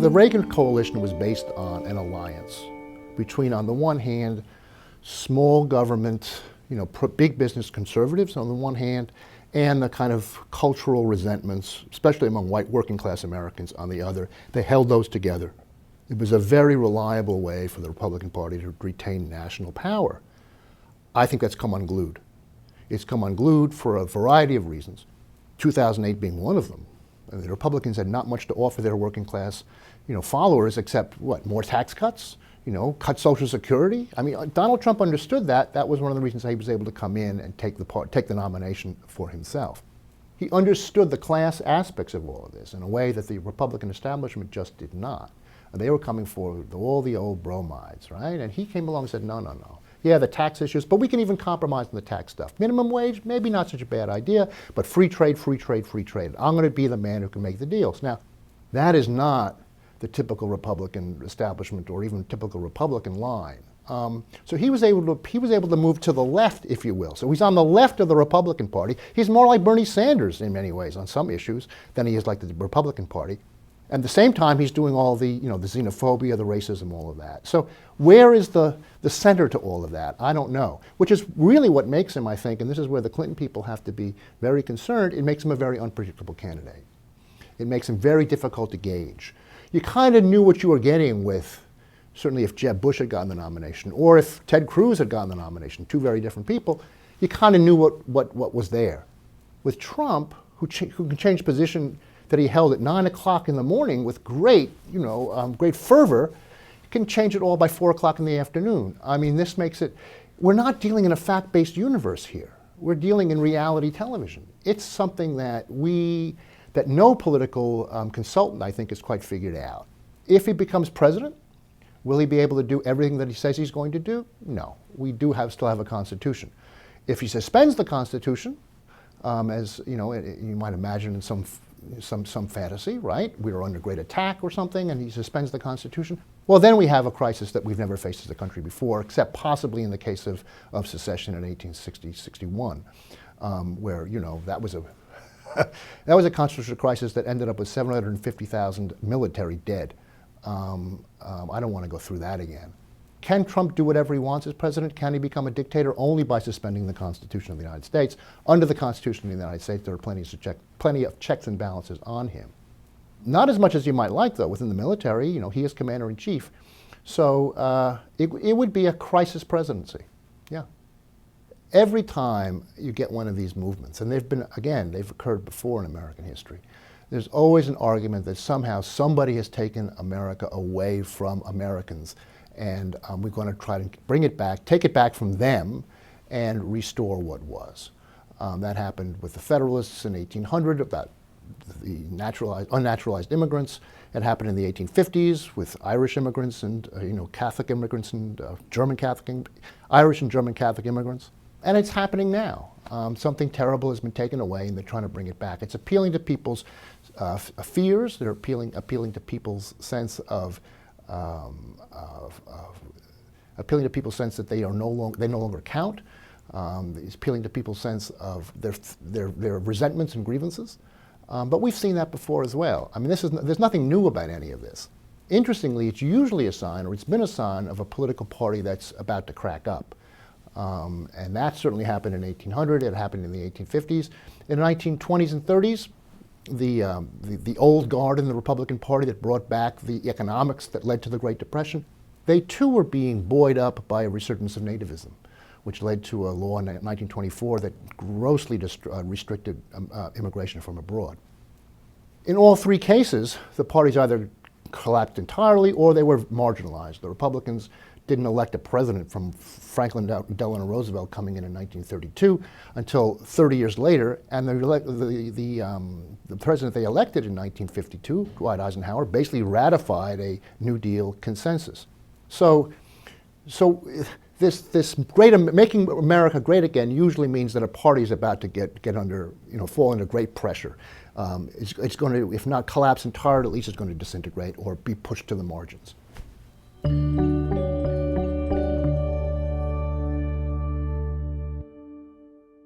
The Reagan coalition was based on an alliance between, on the one hand, small government, big business conservatives on the one hand, and the kind of cultural resentments, especially among white working class Americans on the other. They held those together. It was a very reliable way for the Republican Party to retain national power. I think that's come unglued. It's come unglued for a variety of reasons, 2008 being one of them. The Republicans had not much to offer their working class followers except, what, more tax cuts? Cut Social Security. I mean, Donald Trump understood that. That was one of the reasons he was able to come in and take the nomination for himself. He understood the class aspects of all of this in a way that the Republican establishment just did not. And they were coming forward with all the old bromides, right? And he came along and said, no, no, no. Yeah, the tax issues, but we can even compromise on the tax stuff. Minimum wage, maybe not such a bad idea, but free trade, free trade, free trade. I'm going to be the man who can make the deals. Now, that is not the typical Republican establishment or even typical Republican line. So he was able to move to the left, if you will. So he's on the left of the Republican Party. He's more like Bernie Sanders in many ways on some issues than he is like the Republican Party. At the same time, he's doing all the, the xenophobia, the racism, all of that. So where is the center to all of that? I don't know, which is really what makes him, I think, and this is where the Clinton people have to be very concerned, it makes him a very unpredictable candidate. It makes him very difficult to gauge. You kind of knew what you were getting with, certainly if Jeb Bush had gotten the nomination, or if Ted Cruz had gotten the nomination, two very different people, you kind of knew what was there. With Trump, who can change position that he held at 9 o'clock in the morning with great, great fervor, can change it all by 4 o'clock in the afternoon. I mean, this makes it, we're not dealing in a fact-based universe here. We're dealing in reality television. It's something that no political consultant, I think, has quite figured out. If he becomes president, will he be able to do everything that he says he's going to do? No. We still have a Constitution. If he suspends the Constitution, as you might imagine in some fantasy, right? We are under great attack or something, and he suspends the Constitution. Well, then we have a crisis that we've never faced as a country before, except possibly in the case of secession in 1860-61, where that was a constitutional crisis that ended up with 750,000 military dead. I don't want to go through that again. Can Trump do whatever he wants as president? Can he become a dictator? Only by suspending the Constitution of the United States. Under the Constitution of the United States, there are plenty of checks and balances on him. Not as much as you might like, though. Within the military, he is commander-in-chief. So it would be a crisis presidency, yeah. Every time you get one of these movements, and they've occurred before in American history, there's always an argument that somehow somebody has taken America away from Americans, and we're going to try to bring it back, take it back from them, and restore what was. That happened with the Federalists in 1800 about the unnaturalized immigrants. It happened in the 1850s with Irish immigrants and Catholic immigrants and Irish and German Catholic immigrants. And it's happening now. Something terrible has been taken away, and they're trying to bring it back. It's appealing to people's fears. They're appealing to people's sense of appealing to people's sense that they no longer count. It's appealing to people's sense of their resentments and grievances. But we've seen that before as well. I mean, there's nothing new about any of this. Interestingly, it's usually a sign, or it's been a sign, of a political party that's about to crack up. And that certainly happened in 1800. It happened in the 1850s. In the 1920s and 30s, the old guard in the Republican Party that brought back the economics that led to the Great Depression, they too were being buoyed up by a resurgence of nativism, which led to a law in 1924 that grossly restricted immigration from abroad. In all three cases, the parties either collapsed entirely or they were marginalized. The Republicans didn't elect a president from Franklin Delano Roosevelt coming in 1932 until 30 years later, and the president they elected in 1952, Dwight Eisenhower, basically ratified a New Deal consensus. So this making America great again usually means that a party is about to get under, fall under great pressure. It's going to, if not collapse entirely, at least it's going to disintegrate or be pushed to the margins.